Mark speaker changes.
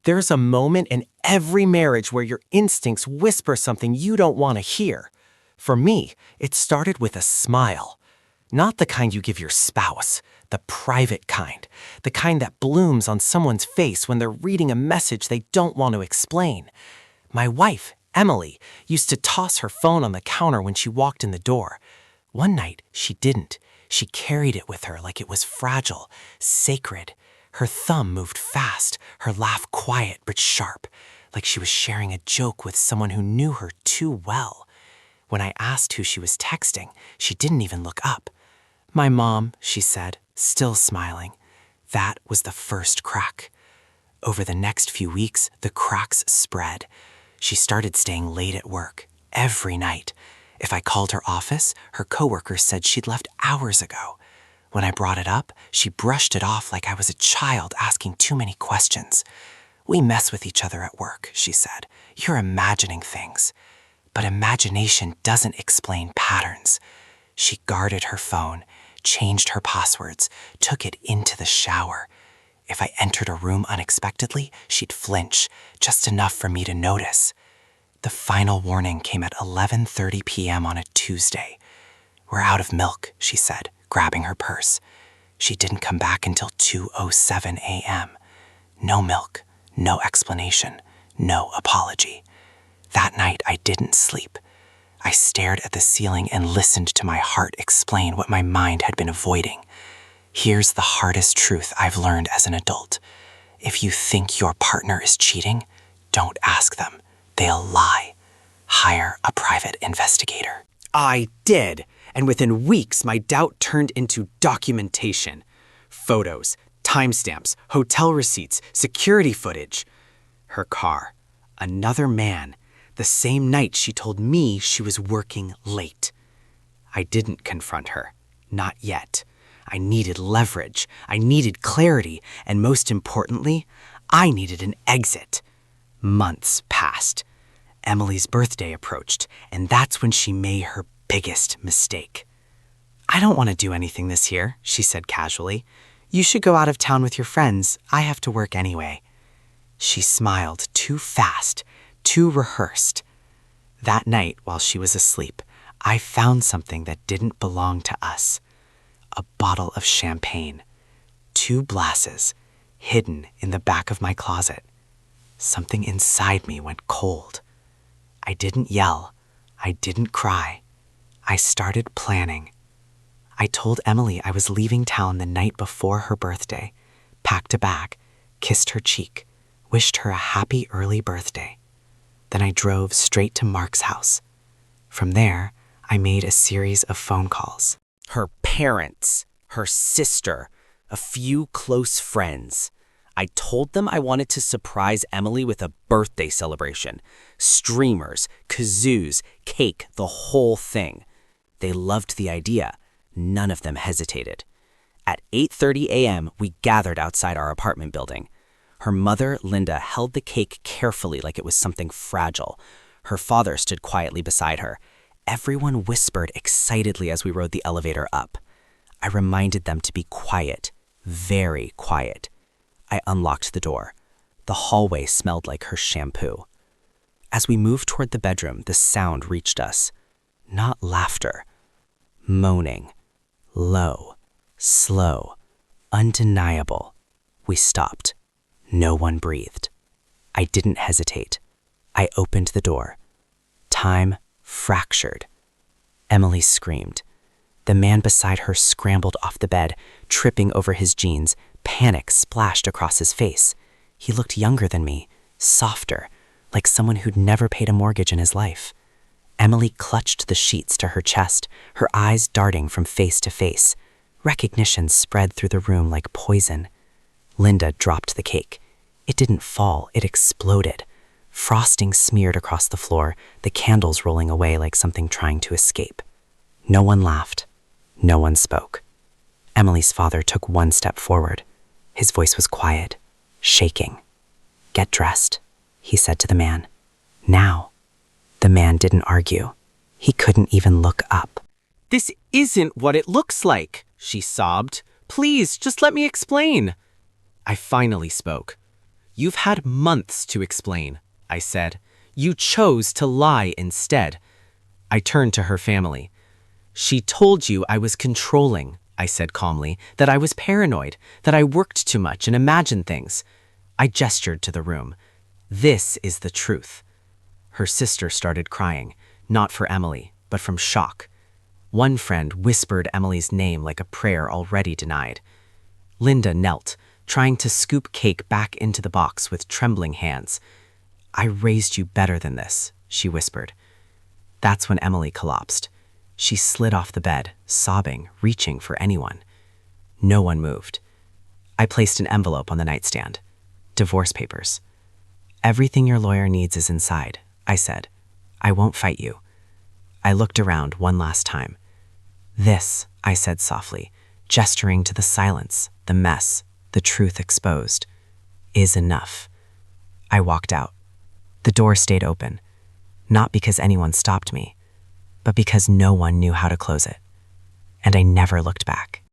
Speaker 1: There's a moment in every marriage where your instincts whisper something you don't want to hear. For me, it started with a smile. Not the kind you give your spouse, the private kind, the kind that blooms on someone's face when they're reading a message they don't want to explain. My wife, Emily, used to toss her phone on the counter when she walked in the door. One night, she didn't. She carried it with her like it was fragile, sacred. Her thumb moved fast, her laugh quiet but sharp, like she was sharing a joke with someone who knew her too well. When I asked who she was texting, she didn't even look up. "My mom," she said, still smiling. That was the first crack. Over the next few weeks, the cracks spread. She started staying late at work, every night. If I called her office, her coworkers said she'd left hours ago. When I brought it up, she brushed it off like I was a child asking too many questions. "We mess with each other at work," she said. "You're imagining things." But imagination doesn't explain patterns. She guarded her phone, changed her passwords, took it into the shower. If I entered a room unexpectedly, she'd flinch, just enough for me to notice. The final warning came at 11:30 p.m. on a Tuesday. "We're out of milk," she said, grabbing her purse. She didn't come back until 2:07 a.m. No milk, no explanation, no apology. That night, I didn't sleep. I stared at the ceiling and listened to my heart explain what my mind had been avoiding. Here's the hardest truth I've learned as an adult. If you think your partner is cheating, don't ask them. They'll lie. Hire a private investigator.
Speaker 2: I did, and within weeks, my doubt turned into documentation. Photos, timestamps, hotel receipts, security footage. Her car. Another man. The same night she told me she was working late. I didn't confront her. Not yet. I needed leverage. I needed clarity. And most importantly, I needed an exit. Months passed. Emily's birthday approached, and that's when she made her biggest mistake. "I don't want to do anything this year," she said casually. "You should go out of town with your friends. I have to work anyway." She smiled too fast, too rehearsed. That night, while she was asleep, I found something that didn't belong to us. A bottle of champagne. 2 glasses, hidden in the back of my closet. Something inside me went cold. I didn't yell. I didn't cry. I started planning. I told Emily I was leaving town the night before her birthday, packed a bag, kissed her cheek, wished her a happy early birthday. Then I drove straight to Mark's house. From there, I made a series of phone calls.
Speaker 1: Her parents, her sister, a few close friends. I told them I wanted to surprise Emily with a birthday celebration. Streamers, kazoos, cake, the whole thing. They loved the idea. None of them hesitated. At 8:30 a.m., we gathered outside our apartment building. Her mother, Linda, held the cake carefully like it was something fragile. Her father stood quietly beside her. Everyone whispered excitedly as we rode the elevator up. I reminded them to be quiet, very quiet. I unlocked the door. The hallway smelled like her shampoo. As we moved toward the bedroom, the sound reached us. Not laughter. Moaning. Low. Slow. Undeniable. We stopped. No one breathed. I didn't hesitate. I opened the door. Time fractured. Emily screamed. The man beside her scrambled off the bed, tripping over his jeans. Panic splashed across his face. He looked younger than me, softer, like someone who'd never paid a mortgage in his life. Emily clutched the sheets to her chest, her eyes darting from face to face. Recognition spread through the room like poison. Linda dropped the cake. It didn't fall, it exploded. Frosting smeared across the floor, the candles rolling away like something trying to escape. No one laughed. No one spoke. Emily's father took one step forward. His voice was quiet, shaking. "Get dressed," he said to the man. "Now." The man didn't argue. He couldn't even look up. "This isn't what it looks like," she sobbed. "Please, just let me explain." I finally spoke.
Speaker 2: You've had months to explain, I said. You chose to lie instead. I turned to her family. She told you I was controlling, I said calmly, that I was paranoid, that I worked too much and imagined things. I gestured to the room. This is the truth. Her sister started crying, not for Emily, but from shock. One friend whispered Emily's name like a prayer already denied. Linda knelt, trying to scoop cake back into the box with trembling hands. I raised you better than this, she whispered. That's when Emily collapsed. She slid off the bed, sobbing, reaching for anyone. No one moved. I placed an envelope on the nightstand. Divorce papers. Everything your lawyer needs is inside, I said. I won't fight you. I looked around one last time. This, I said softly, gesturing to the silence, the mess, the truth exposed, is enough. I walked out. The door stayed open, not because anyone stopped me, but because no one knew how to close it. And I never looked back.